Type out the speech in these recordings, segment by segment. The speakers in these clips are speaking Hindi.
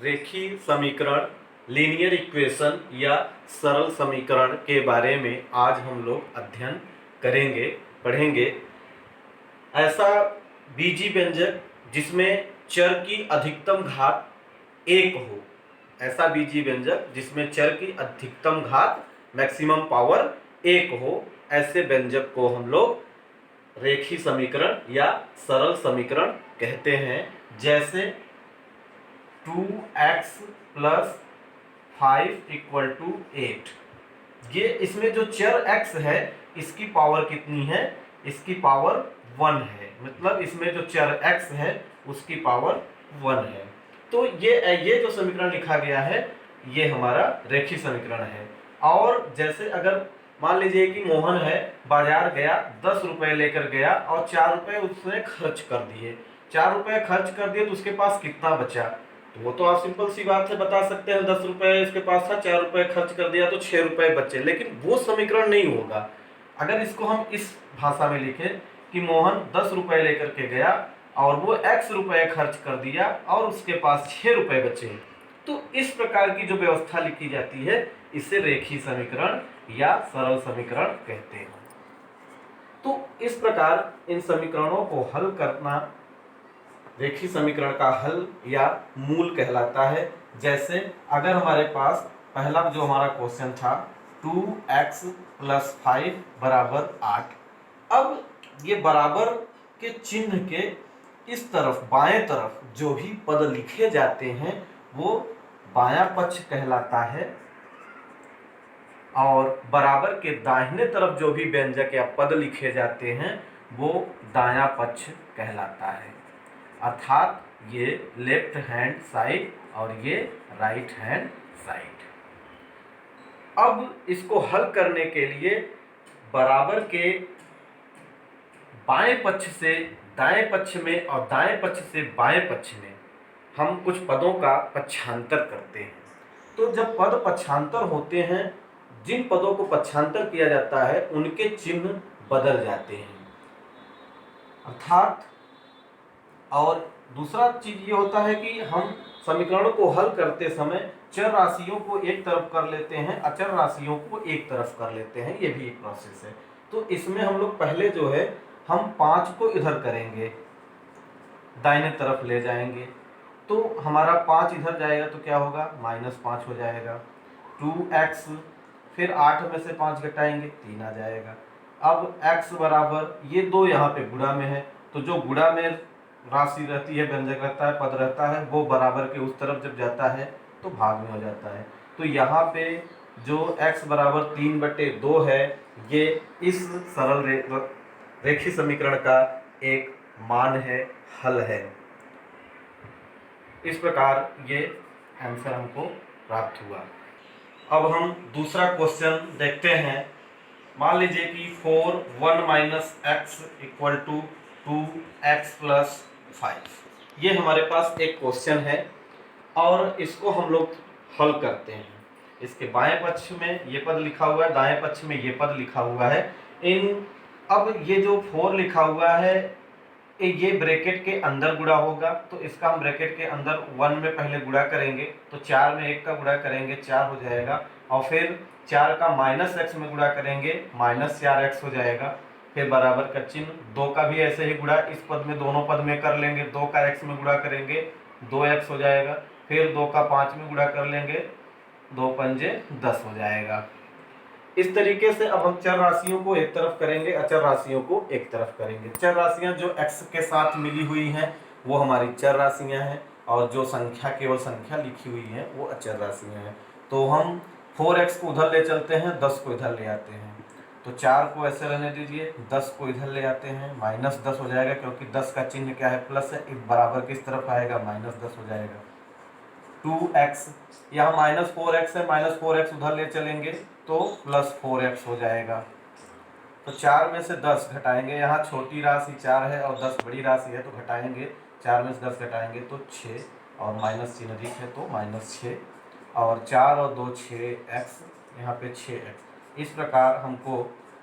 रेखीय समीकरण, लीनियर इक्वेशन या सरल समीकरण के बारे में आज हम लोग अध्ययन करेंगे, पढ़ेंगे। ऐसा बीजी व्यंजक जिसमें चर की अधिकतम घात 1 हो, ऐसा बीजी व्यंजक जिसमें चर की अधिकतम घात मैक्सिमम पावर 1 हो, ऐसे व्यंजक को हम लोग रेखीय समीकरण या सरल समीकरण कहते हैं। जैसे 2x + 5 = 8। ये इसमें जो चर x है इसकी पावर कितनी है? इसकी पावर 1 है। मतलब इसमें जो चर x है उसकी पावर 1 है। तो ये जो समीकरण लिखा गया है ये हमारा रेखीय समीकरण है। और जैसे अगर मान लीजिए कि मोहन है, बाजार गया, 10 रुपए लेकर गया और 4 रुपए उसने खर्च कर दिए। 4 रुपए खर्च कर दिए तो उसके पास कितना बचा? तो वो तो आप सिंपल सी बात से बता सकते हैं। 10 रुपए इसके पास था, 4 रुपए खर्च कर दिया तो 6 रुपए बचे। लेकिन वो समीकरण नहीं होगा। अगर इसको हम इस भाषा में लिखें कि मोहन 10 रुपए लेकर के गया और वो x रुपए खर्च कर दिया और उसके पास 6 रुपए बचे, तो इस प्रकार की जो व्यवस्था लिखी जाती है इसे रेखीय समीकरण या सरल समीकरण कहते हैं। तो इस प्रकार इन समीकरणों को हल करना रेखीय समीकरण का हल या मूल कहलाता है। जैसे अगर हमारे पास पहला जो हमारा क्वेश्चन था 2x + 5 = 8। अब ये बराबर के चिन्ह के इस तरफ बाएं तरफ जो भी पद लिखे जाते हैं वो बायां पक्ष कहलाता है और बराबर के दाहिने तरफ जो भी व्यंजक या पद लिखे जाते हैं वो दायां पक्ष कहलाता है। अर्थात ये लेफ्ट हैंड साइड और ये राइट हैंड साइड। अब इसको हल करने के लिए बराबर के बाएं पक्ष से दाएं पक्ष में और दाएं पक्ष से बाएं पक्ष में हम कुछ पदों का पक्षांतर करते हैं। तो जब पद पक्षांतर होते हैं, जिन पदों को पक्षांतर किया जाता है उनके चिन्ह बदल जाते हैं। अर्थात और दूसरा चीज ये होता है कि हम समीकरणों को हल करते समय चर राशियों को एक तरफ कर लेते हैं, अचर राशियों को एक तरफ कर लेते हैं। ये भी एक प्रोसेस है। तो इसमें हम लोग पहले जो है हम 5 को इधर करेंगे, दाहिने तरफ ले जाएंगे, तो हमारा 5 इधर जाएगा तो क्या होगा? -5 हो जाएगा। 2x, फिर 8 में से 5 घटाएंगे 3 आ जाएगा। अब x बराबर ये 2 यहाँ पे गुणा में है, तो जो गुणा में राशि रहती है, व्यंजक रहता है, पद रहता है, वो बराबर के उस तरफ जब जाता है तो भाग में हो जाता है। तो यहाँ पे जो x बराबर 3/2 है ये इस सरल रेखीय समीकरण का एक मान है, हल है। इस प्रकार ये आंसर हमको प्राप्त हुआ। अब हम दूसरा क्वेश्चन देखते हैं। मान लीजिए कि 4 1 - x = 2x + 5। ये हमारे पास एक क्वेश्चन है और इसको हम लोग हल करते हैं। इसके बाएं पक्ष में ये पद लिखा हुआ है, दाएं पक्ष में ये पद लिखा हुआ है। अब ये जो 4 लिखा हुआ है ये ब्रैकेट के अंदर गुणा होगा, तो इसका हम ब्रैकेट के अंदर 1 में पहले गुणा करेंगे, तो 4 में 1 का गुणा करेंगे 4 हो जाएगा, और फिर 4 का -x में गुणा करेंगे -4x हो जाएगा। फिर बराबर का चिन्ह, 2 का भी ऐसे ही गुणा इस पद में दोनों पद में कर लेंगे, 2 का x में गुणा करेंगे 2x हो जाएगा। फिर 2 का 5 में गुणा कर लेंगे, 2 पंजे 10 हो जाएगा। इस तरीके से अब हम चर राशियों को एक तरफ करेंगे, अचर राशियों को एक तरफ करेंगे। चर राशियां जो x के साथ मिली हुई हैं वो हमारी चर राशियां हैं और जो संख्या केवल संख्या लिखी हुई है वो अचर राशियां हैं। तो हम 4x को उधर ले चलते हैं, 10 को इधर ले आते हैं। तो 4 को ऐसे रहने दीजिए, 10 को इधर ले आते हैं, -10 हो जाएगा क्योंकि 10 का चिन्ह क्या है? प्लस है। एक बराबर किस तरफ आएगा? -10 हो जाएगा। 2x, यहाँ -4x है, -4x उधर ले चलेंगे तो +4x हो जाएगा। तो 4 में से 10 घटाएंगे, यहाँ छोटी राशि 4 है और 10 बड़ी राशि है तो घटाएंगे, 4 में से 10 घटाएंगे तो 6 और माइनस चिन्ह अधिक है तो -6, और 4 और 2 6x, यहाँ पे 6x। इस प्रकार हमको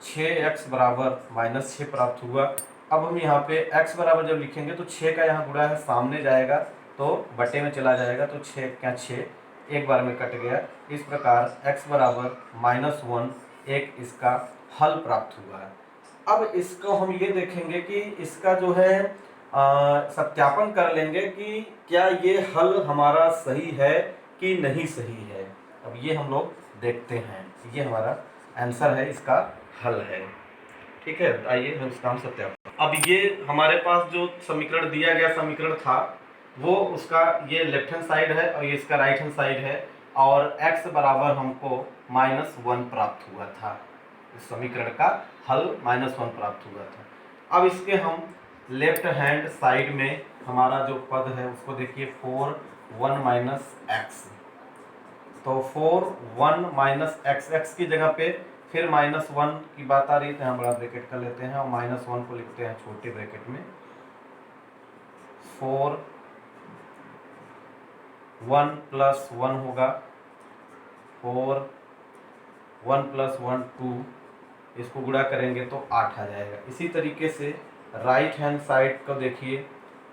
6x बराबर -6 प्राप्त हुआ। अब हम यहाँ पे x बराबर जब लिखेंगे तो 6 का यहाँ गुणा है, सामने जाएगा तो बटे में चला जाएगा, तो 6 क्या 6 एक बार में कट गया। इस प्रकार x बराबर -1 एक इसका हल प्राप्त हुआ है। अब इसको हम ये देखेंगे कि इसका जो है सत्यापन कर लेंगे कि क्या ये हल हमारा सही है कि नहीं सही है। अब ये हम लोग देखते हैं, ये हमारा आंसर है, इसका हल है। ठीक है, आइए हम इसका सत्यापन। अब ये हमारे पास जो समीकरण दिया गया समीकरण था वो उसका ये लेफ्ट हैंड साइड है और ये इसका राइट हैंड साइड है, और x बराबर हमको -1 प्राप्त हुआ था। इस समीकरण का हल -1 प्राप्त हुआ था। अब इसके हम लेफ्ट हैंड साइड में हमारा जो पद है उसको देखिए, 4 1 - x, तो 4 1 - x, x की जगह पे फिर -1 की बात आ रही है तो यहाँ बड़ा ब्रैकेट कर लेते हैं और -1 को लिखते हैं छोटे ब्रैकेट में। 4 1 + 1 होगा, 4 1 + 1 2, इसको गुणा करेंगे तो 8 आ जाएगा। इसी तरीके से राइट हैंड साइड को देखिए,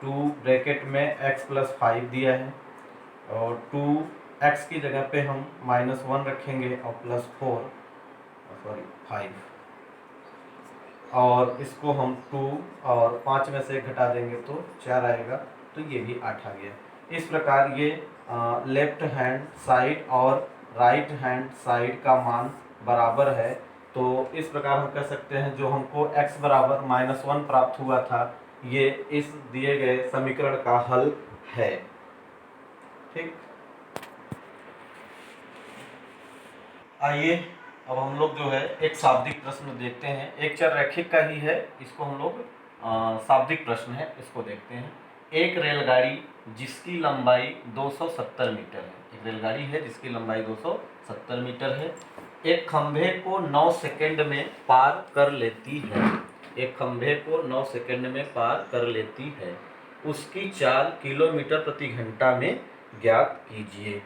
2 ब्रैकेट में x + 5 दिया है और 2x की जगह पे हम -1 रखेंगे और +5, और इसको हम 2 और 5 में से घटा देंगे तो 4 आएगा, तो ये भी 8 आ गया। इस प्रकार ये लेफ्ट हैंड साइड और राइट हैंड साइड का मान बराबर है, तो इस प्रकार हम कह सकते हैं जो हमको x बराबर -1 प्राप्त हुआ था ये इस दिए गए समीकरण का हल है। ठीक, आइए अब हम लोग जो है एक शाब्दिक प्रश्न देखते हैं। एक चर रैखिक का ही है, इसको हम लोग शाब्दिक प्रश्न है, इसको देखते हैं। एक रेलगाड़ी जिसकी लंबाई 270 मीटर है, एक रेलगाड़ी है जिसकी लंबाई 270 मीटर है, एक खंभे को 9 सेकंड में पार कर लेती है, एक खंभे को 9 सेकंड में पार कर लेती है, उसकी चाल किलोमीटर प्रति घंटा में ज्ञात कीजिए।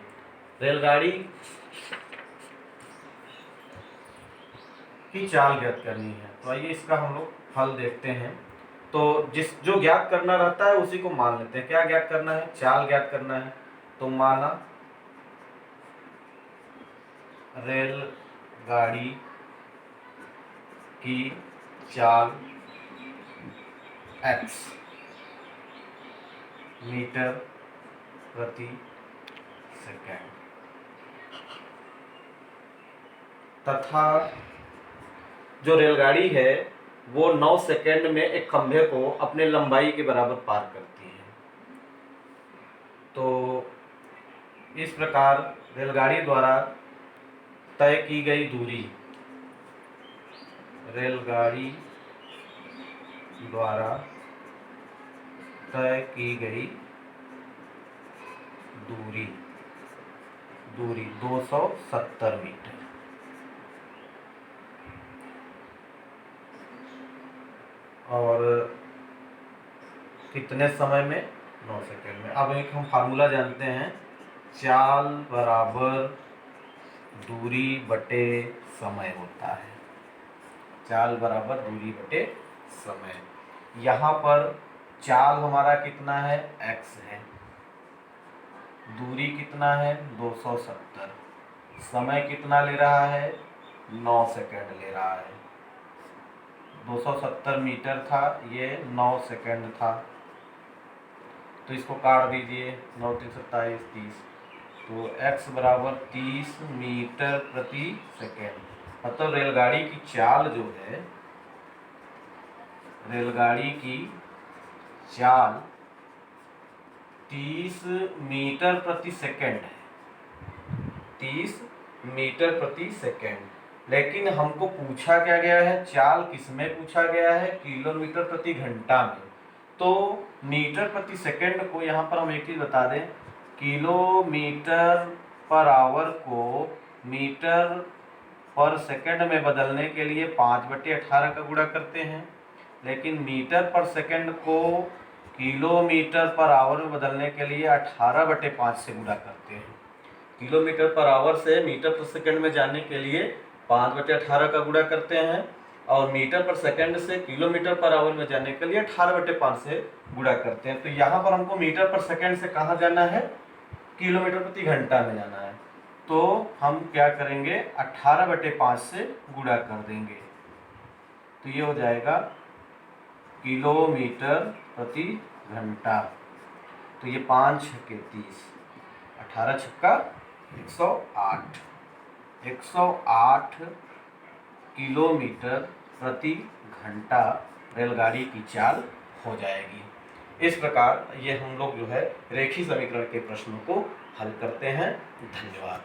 रेलगाड़ी की चाल ज्ञात करनी है, तो आइए इसका हम लोग हल देखते हैं। तो जो ज्ञात करना रहता है उसी को मान लेते हैं। क्या ज्ञात करना है? चाल ज्ञात करना है। तो माना रेलगाड़ी की चाल x मीटर प्रति सेकंड तथा जो रेलगाड़ी है वो 9 सेकंड में एक खंभे को अपने लंबाई के बराबर पार करती है। तो इस प्रकार रेलगाड़ी द्वारा तय की गई दूरी, रेलगाड़ी द्वारा तय की गई दूरी 270 मीटर, और कितने समय में? 9 सेकंड में। अब एक हम फार्मूला जानते हैं, चाल बराबर दूरी बटे समय होता है। चाल बराबर दूरी बटे समय। यहाँ पर चाल हमारा कितना है? x है, दूरी कितना है? 270, समय कितना ले रहा है? 9 सेकंड ले रहा है। 270 मीटर था, ये 9 सेकंड था, तो इसको काट दीजिए, 9 3 27 30, तो x बराबर 30 मीटर प्रति सेकंड। मतलब रेलगाड़ी की चाल जो है, रेलगाड़ी की चाल 30 मीटर प्रति सेकंड है, 30 मीटर प्रति सेकंड। लेकिन हमको पूछा क्या गया है? चाल किसमें पूछा गया है? किलोमीटर प्रति घंटा में। तो मीटर प्रति सेकंड को यहाँ पर हम एक चीज बता दें, किलोमीटर पर आवर को मीटर पर सेकंड में बदलने के लिए 5/18 का गुणा करते हैं, लेकिन मीटर पर सेकंड को किलोमीटर पर आवर में बदलने के लिए 18/5 से गुणा करते हैं। किलोमीटर पर आवर से मीटर पर सेकंड में जाने के लिए 5/18 का गुणा करते हैं और मीटर पर सेकंड से किलोमीटर पर आवर में जाने के लिए 18/5 से गुणा करते हैं। तो यहाँ पर हमको मीटर पर सेकंड से कहाँ जाना है, किलोमीटर प्रति घंटा में जाना है। तो हम क्या करेंगे, 18/5 से गुणा कर देंगे, तो ये हो जाएगा किलोमीटर प्रति घंटा। तो ये 5 छक्के 30, 18 छक्का 108, 108 किलोमीटर प्रति घंटा रेलगाड़ी की चाल हो जाएगी। इस प्रकार ये हम लोग जो है रेखीय समीकरण के प्रश्नों को हल करते हैं। धन्यवाद।